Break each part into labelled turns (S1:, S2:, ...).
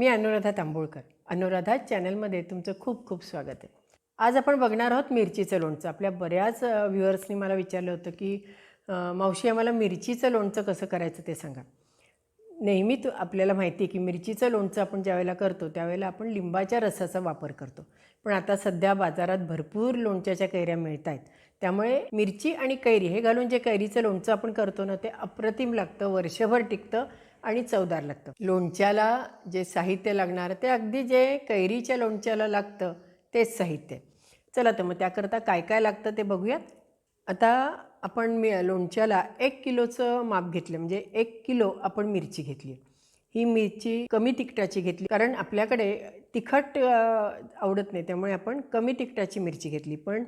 S1: मी अनुराधा तांबोळकर. अनुराधा चॅनलमध्ये तुमचं खूप खूप स्वागत आहे. आज आपण बघणार आहोत मिरचीचं लोणचं. आपल्या बऱ्याच व्ह्युअर्सनी मला विचारलं होतं की मावशी आम्हाला मिरचीचं लोणचं कसं करायचं ते सांगा. नेहमी आपल्याला माहिती आहे की मिरचीचं लोणचं आपण ज्यावेळेला करतो त्यावेळेला आपण लिंबाच्या रसाचा वापर करतो. पण आता सध्या बाजारात भरपूर लोणच्याच्या कैऱ्या मिळत आहेत. त्यामुळे मिरची आणि कैरी हे घालून जे कैरीचं लोणचं आपण करतो ना ते अप्रतिम लागतं, वर्षभर टिकतं आणि चवदार लागतं. लोणच्याला जे साहित्य लागणार ते अगदी जे कैरीच्या लोणच्याला लागतं तेच साहित्य. चला तर मग त्याकरता काय काय लागतं ते बघूयात. आता आपण लोणच्याला 1 किलोचं माप घेतलं, म्हणजे 1 किलो आपण मिरची घेतली. ही मिरची कमी तिखटाची घेतली कारण आपल्याकडे तिखट आवडत नाही, त्यामुळे आपण कमी तिखटाची मिरची घेतली. पण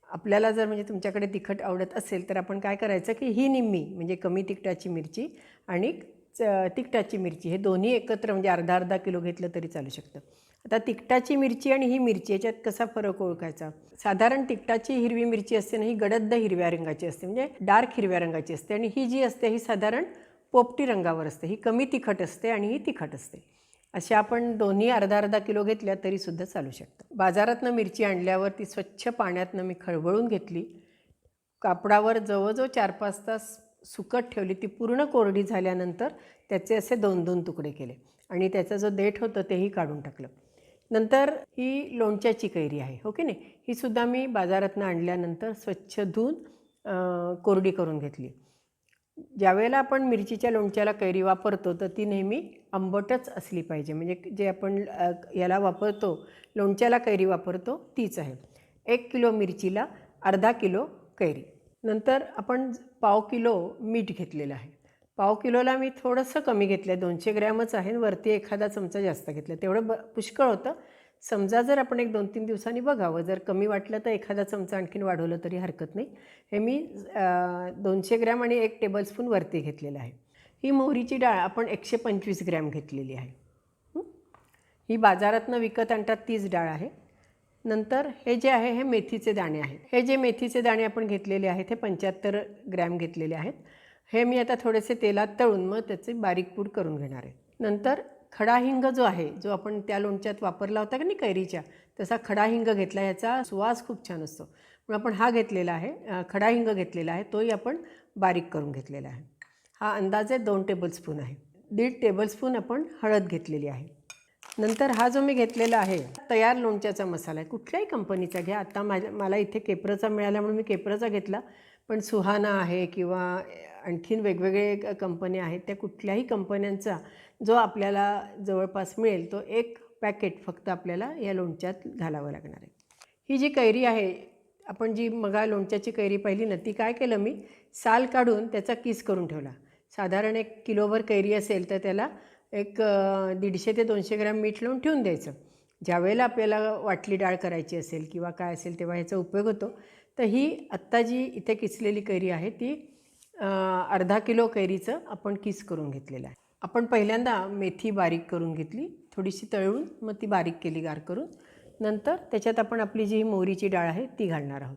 S1: आपल्याला जर म्हणजे तुमच्याकडे तिखट आवडत असेल तर आपण काय करायचं की ही निम्मी म्हणजे कमी तिखटाची मिरची आणि तिखटाची मिरची हे दोन्ही एकत्र म्हणजे अर्धा अर्धा किलो घेतलं तरी चालू शकतं. आता तिखटाची मिरची आणि ही मिरची याच्यात कसा फरक ओळखायचा. साधारण तिखटाची हिरवी मिरची असते ना ही गडद हिरव्या रंगाची असते, म्हणजे डार्क हिरव्या रंगाची असते, आणि ही जी असते ही साधारण पोपटी रंगावर असते. ही कमी तिखट असते आणि ही तिखट असते. अशा आपण दोन्ही अर्धा अर्धा किलो घेतल्या तरीसुद्धा चालू शकतं. बाजारातनं मिरची आणल्यावर ती स्वच्छ पाण्यातनं मी खळबळून घेतली. कापडावर जवळजवळ 4-5 तास सुकत ठेवली. ती पूर्ण कोरडी झाल्यानंतर त्याचे असे 2-2 तुकडे केले आणि त्याचा जो देठ होतं तेही काढून टाकलं. नंतर ही लोणच्याची कैरी आहे, हो की नाही, ही सुद्धा मी बाजारातनं आणल्यानंतर स्वच्छ धुवून कोरडी करून घेतली. ज्यावेळेला आपण मिरचीच्या लोणच्याला कैरी वापरतो तर ती नेहमी आंबटच असली पाहिजे, म्हणजे जे आपण याला वापरतो लोणच्याला कैरी वापरतो तीच आहे. 1 किलो मिरचीला अर्धा किलो कैरी. नंतर आपण 1/2 किलो मीठ घेतलेलं आहे. 1/2 किलोला मी थोडंसं कमी घेतलं आहे, 200 ग्रॅमच आहे, वरती एखादा चमचा जास्त घेतला. तेवढं पुष्कळ होतं. समजा जर आपण 1-2-3 दिवसांनी बघावं, जर कमी वाटलं तर एखादा चमचा आणखीन वाढवलं तरी हरकत नाही. हे मी 200 ग्रॅम आणि 1 टेबलस्पून वरती घेतलेलं आहे. ही मोहरीची डाळ आपण 125 ग्रॅम घेतलेली आहे. ही बाजारातनं विकत आणतात तीच डाळ आहे. नंतर हे जे आहे हे मेथीचे दाणे आहेत. हे जे मेथीचे दाणे आपण घेतलेले आहेत हे 75 ग्रॅम घेतलेले आहेत. हे मी आता थोडेसे तेलात तळून मग त्याचे बारीक पूड करून घेणार आहे. नंतर खडा हिंग जो आहे, जो आपण त्या लोणच्यात वापरला होता की नाही कैरीच्या, तसा खडा हिंग घेतला. ह्याचा सुवास खूप छान असतो. पण आपण हा घेतलेला आहे, खडा हिंग घेतलेला आहे, तोही आपण बारीक करून घेतलेला आहे. हा अंदाजे 2 टेबलस्पून आहे. 1.5 टेबलस्पून आपण हळद घेतलेली आहे. नंतर हा जो मी घेतलेला आहे तयार लोणच्याचा मसाला आहे, कुठल्याही कंपनीचा घ्या. आता मला इथे केप्रचा मिळाल्यामुळे मी केप्रचा घेतला, पण सुहाना आहे किंवा आणखीन वेगवेगळे कंपन्या आहेत, त्या कुठल्याही कंपन्यांचा जो आपल्याला जवळपास मिळेल तो एक पॅकेट फक्त आपल्याला या लोणच्यात घालावं लागणार आहे. ही जी कैरी आहे, आपण जी मगा लोणच्याची कैरी पाहिली ना, ती काय केलं मी साल काढून त्याचा किस करून ठेवला. साधारण 1 किलोभर कैरी असेल तर त्याला एक 150 ते 200 ग्रॅम मीठ लावून ठेवून द्यायचं. ज्यावेळेला आपल्याला वाटली डाळ करायची असेल किंवा काय असेल तेव्हा ह्याचा उपयोग होतो. तर ही आत्ता जी इथे किसलेली कैरी आहे ती अर्धा किलो कैरीचं आपण किस करून घेतलेलं आहे. आपण पहिल्यांदा मेथी बारीक करून घेतली, थोडीशी तळून मग ती बारीक केली गार करून. नंतर त्याच्यात आपण आपली जी मोहरीची डाळ आहे ती घालणार आहोत.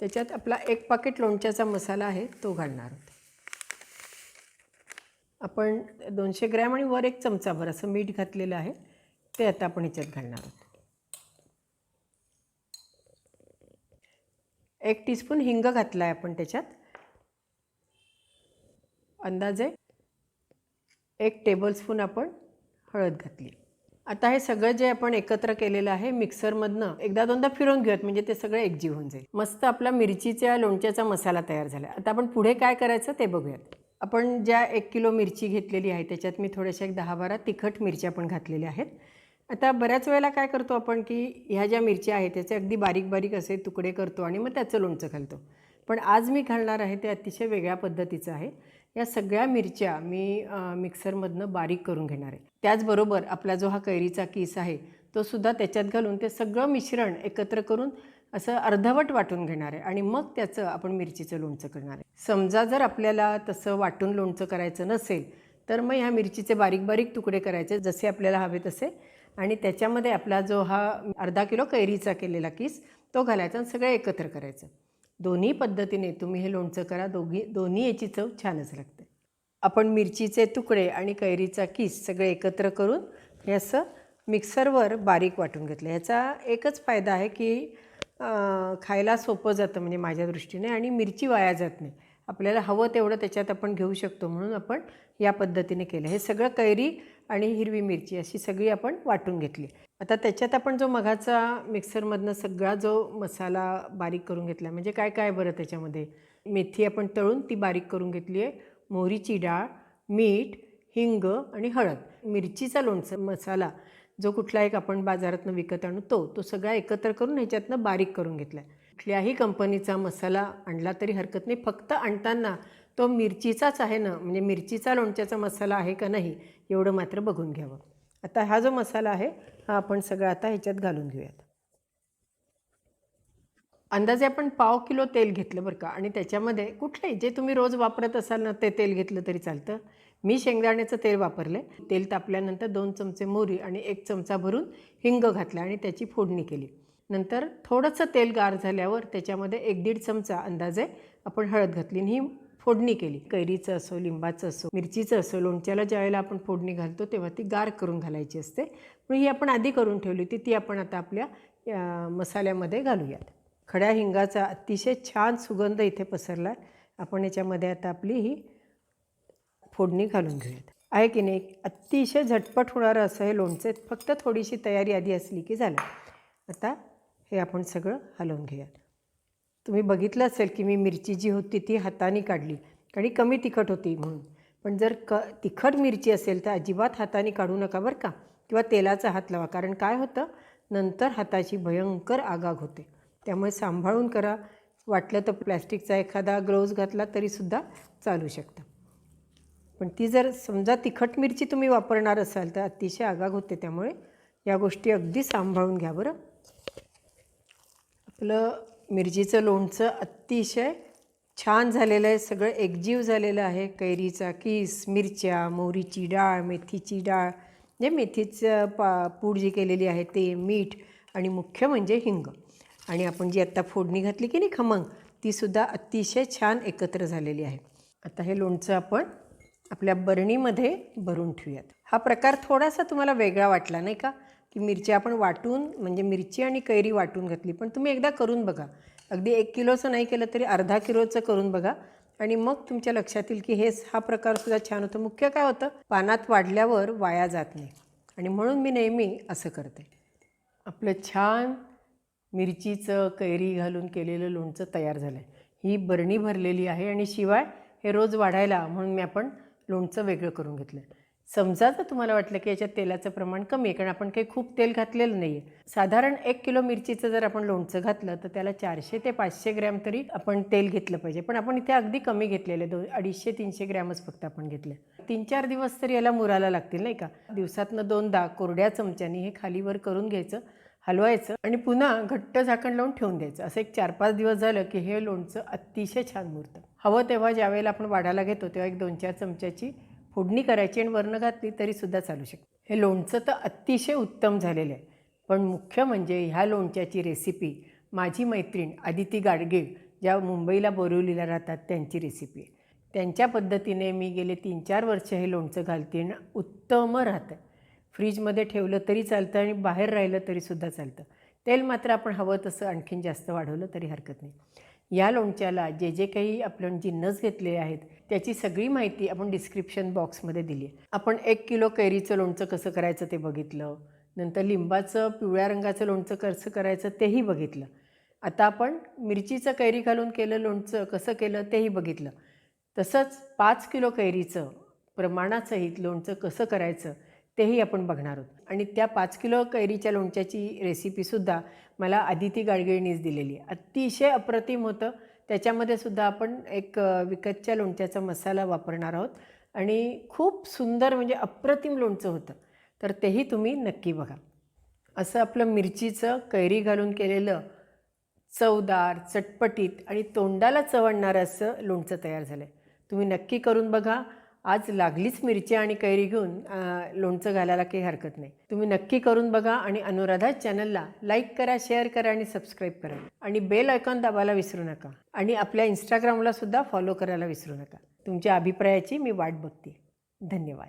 S1: त्याच्यात आपला 1 पाकीट लोणच्याचा मसाला आहे तो घालणार आहोत. आपण 200 ग्रॅम आणि वर 1 चमचाभर असं मीठ घातलेलं आहे, ते आता आपण ह्याच्यात घालणार आहोत. 1 टीस्पून हिंग घातला आहे आपण त्याच्यात. अंदाजे 1 टेबलस्पून आपण हळद घातली. आता हे सगळं जे आपण एकत्र केलेलं आहे मिक्सरमधनं एकदा दोनदा फिरवून घेऊयात, म्हणजे ते सगळं एकजीव होऊन जाईल. मस्त आपला मिरचीच्या लोणच्याचा मसाला तयार झाला. आता आपण पुढे काय करायचं ते बघूयात. आपण ज्या 1 किलो मिरची घेतलेली आहे त्याच्यात मी थोड्याशा 10-12 तिखट मिरच्या पण घातलेल्या आहेत. आता बऱ्याच वेळेला काय करतो आपण की ह्या ज्या मिरच्या आहेत त्याचे अगदी बारीक बारीक असे तुकडे करतो आणि मग त्याचं लोणचं घालतो. पण आज मी घालणार आहे ते अतिशय वेगळ्या पद्धतीचं आहे. या सगळ्या मिरच्या मी मिक्सरमधनं बारीक करून घेणार आहे. त्याचबरोबर आपला जो हा कैरीचा किस आहे तो सुद्धा त्याच्यात घालून ते सगळं मिश्रण एकत्र करून असं अर्धवट वाटून घेणार आहे आणि मग त्याचं आपण मिरचीचं लोणचं करणार आहे. समजा जर आपल्याला तसं वाटून लोणचं करायचं नसेल तर मग ह्या मिरचीचे बारीक बारीक तुकडे करायचे जसे आपल्याला हवे तसे, आणि त्याच्यामध्ये आपला जो हा अर्धा किलो कैरीचा केलेला किस तो घालायचा आणि सगळं एकत्र करायचं. दोन्ही पद्धतीने तुम्ही हे लोणचं करा, दोन्ही याची चव छानच लागते. आपण मिरचीचे तुकडे आणि कैरीचा किस सगळे एकत्र करून हे असं मिक्सरवर बारीक वाटून घेतलं. ह्याचा एकच फायदा आहे की खायला सोपं जातं म्हणजे माझ्या दृष्टीने, आणि मिरची वाया जात नाही. आपल्याला हवं तेवढं त्याच्यात आपण घेऊ शकतो, म्हणून आपण या पद्धतीने केलं. हे सगळं कैरी आणि हिरवी मिरची अशी सगळी आपण वाटून घेतली. आता त्याच्यात आपण जो मघाचा मिक्सरमधनं सगळा जो मसाला बारीक करून घेतला, म्हणजे काय काय बरं त्याच्यामध्ये, मेथी आपण तळून ती बारीक करून घेतली आहे, मोहरीची डाळ, मीठ, हिंग आणि हळद, मिरचीचा लोणचं मसाला जो कुठला एक आपण बाजारातनं विकत आणू तो सगळा एकत्र करून ह्याच्यातनं बारीक करून घेतला आहे. कुठल्याही कंपनीचा मसाला आणला तरी हरकत नाही, फक्त आणताना तो मिरचीचाच आहे ना, म्हणजे मिरचीचा लोणच्याचा मसाला आहे का नाही एवढं मात्र बघून घ्यावं. आता हा जो मसाला आहे हा आपण सगळा आता ह्याच्यात घालून घेऊयात. अंदाजे आपण 1/2 किलो तेल घेतलं बरं का, आणि त्याच्यामध्ये कुठलंही जे तुम्ही रोज वापरत असाल ना ते तेल घेतलं तरी चालतं. मी शेंगदाण्याचं तेल वापरलं आहे. तेल तापल्यानंतर 2 चमचे मोहरी आणि 1 चमचा भरून हिंग घातला आणि त्याची फोडणी केली. नंतर थोडंसं तेल गार झाल्यावर त्याच्यामध्ये 1-1.5 चमचा अंदाजे आपण हळद घातली आणि ही फोडणी केली. कैरीचं असो, लिंबाचं असो, मिरचीचं असो, लोणच्याला ज्यावेळेला आपण फोडणी घालतो तेव्हा ती गार करून घालायची असते. पण ही आपण आधी करून ठेवली होती, ती आपण आता आपल्या मसाल्यामध्ये घालूयात. खड्या हिंगाचा अतिशय छान सुगंध इथे पसरला आहे. आपण याच्यामध्ये आता आपली ही फोडणी घालून घेऊयात. आहे की नाही, अतिशय झटपट होणारं असं हे लोणचं, फक्त थोडीशी तयारी आधी असली की झालं. आता हे आपण सगळं हलवून घेऊयात. तुम्ही बघितलं असेल की मी मिरची जी होती ती हाताने काढली, आणि कमी तिखट होती म्हणून. पण जर तिखट मिरची असेल तर अजिबात हाताने काढू नका बरं का, किंवा तेलाचा हात लावा, कारण काय होतं नंतर हाताची भयंकर आगाग होते. त्यामुळे सांभाळून करा. वाटलं तर प्लॅस्टिकचा एखादा ग्लोव्ज घातला तरीसुद्धा चालू शकतं. पण ती जर समजा तिखट मिरची तुम्ही वापरणार असाल तर अतिशय आगाग होते, त्यामुळे या गोष्टी अगदी सांभाळून घ्या बरं. आपलं मिरचीचं लोणचं अतिशय छान झालेलं आहे, सगळं एकजीव झालेलं आहे. कैरीचा किस, मिरच्या, मोहरीची डाळ, मेथीची डाळ, म्हणजे मेथीचं पूड जी केलेली आहे ते, मीठ आणि मुख्य म्हणजे हिंग, आणि आपण जी आत्ता फोडणी घातली की नाही खमंग, तीसुद्धा अतिशय छान एकत्र झालेली आहे. आता हे लोणचं आपण आपल्या बरणीमध्ये भरून ठेवूयात. हा प्रकार थोडासा तुम्हाला वेगळा वाटला नाही का, की मिरची आपण वाटून, म्हणजे मिरची आणि कैरी वाटून घातली. पण तुम्ही एकदा करून बघा, अगदी 1 किलोचं नाही केलं तरी अर्धा किलोचं करून बघा, आणि मग तुमच्या लक्षात येईल की हा प्रकारसुद्धा छान होतं. मुख्य काय होतं, पानात वाढल्यावर वाया जात नाही, आणि म्हणून मी नेहमी असं करते. आपलं छान मिरचीचं कैरी घालून केलेलं लोणचं तयार झालं आहे. ही बरणी भरलेली आहे, आणि शिवाय हे रोज वाढायला म्हणून मी आपण लोणचं वेगळं करून घेतलं. समजा जर तुम्हाला वाटलं की याच्यात तेलाचं प्रमाण कमी आहे, कारण आपण काही खूप तेल घातलेलं नाही आहे. साधारण 1 किलो मिरचीचं जर आपण लोणचं घातलं तर त्याला 400 ते 500 ग्रॅम तरी आपण तेल घेतलं पाहिजे. पण आपण इथे अगदी कमी घेतलेले, 250-300 ग्रॅमच फक्त आपण घेतले. 3-4 दिवस तरी याला मुराला लागतील नाही का. दिवसातनं 2दा कोरड्या चमच्याने हे खालीवर करून घ्यायचं, हलवायचं, आणि पुन्हा घट्ट झाकण लावून ठेवून द्यायचं. असं एक 4-5 दिवस झालं की हे लोणचं अतिशय छान मुरतं. हवं तेव्हा ज्यावेळेला आपण वाढायला घेतो तेव्हा एक 2-4 चमच्याची फोडणी करायची आणि वरनं घातली तरीसुद्धा चालू शकते. हे लोणचं तर अतिशय उत्तम झालेलं आहे. पण मुख्य म्हणजे ह्या लोणच्याची रेसिपी माझी मैत्रीण आदिती गाडगीळ, ज्या मुंबईला बोरिवलीला राहतात, त्यांची रेसिपी आहे. त्यांच्या पद्धतीने मी गेले 3-4 वर्ष हे लोणचं घालते आणि उत्तम राहतं. फ्रीजमध्ये ठेवलं तरी चालतं आणि बाहेर राहिलं तरीसुद्धा चालतं. तेल मात्र आपण हवं तसं आणखीन जास्त वाढवलं तरी हरकत नाही. या लोणच्याला जे जे काही आपण जिन्नस घेतले आहेत त्याची सगळी माहिती आपण डिस्क्रिप्शन बॉक्समध्ये दिली आहे. आपण 1 किलो कैरीचं लोणचं कसं करायचं ते बघितलं, नंतर लिंबाचं पिवळ्या रंगाचं लोणचं कसं करायचं तेही बघितलं. आता आपण मिरचीचं कैरी घालून केलं लोणचं कसं केलं तेही बघितलं. तसंच 5 किलो कैरीचं प्रमाणासहित लोणचं कसं करायचं तेही आपण बघणार आहोत. आणि त्या 5 किलो कैरीच्या लोणच्याची रेसिपीसुद्धा मला आदिती गाडगीळनीच दिलेली आहे. अतिशय अप्रतिम होतं. त्याच्यामध्ये सुद्धा आपण एक विकतच्या लोणच्याचा मसाला वापरणार आहोत, आणि खूप सुंदर म्हणजे अप्रतिम लोणचं होतं. तर तेही तुम्ही नक्की बघा. असं आपलं मिरचीचं कैरी घालून केलेलं चवदार, चटपटीत आणि तोंडाला चव आणणारं असं लोणचं तयार झालं आहे. तुम्ही नक्की करून बघा. आज लागलीच मिरची आणि कैरी घेऊन लोणचं घालायला काही हरकत नाही. तुम्ही नक्की करून बघा, आणि अनुराधा चॅनलला लाईक करा, शेअर करा आणि सबस्क्राईब करा, आणि बेल आयकॉन दाबायला विसरू नका, आणि आपल्या इंस्टाग्रामला सुद्धा फॉलो करायला विसरू नका. तुमच्या अभिप्रायाची मी वाट बघते. धन्यवाद.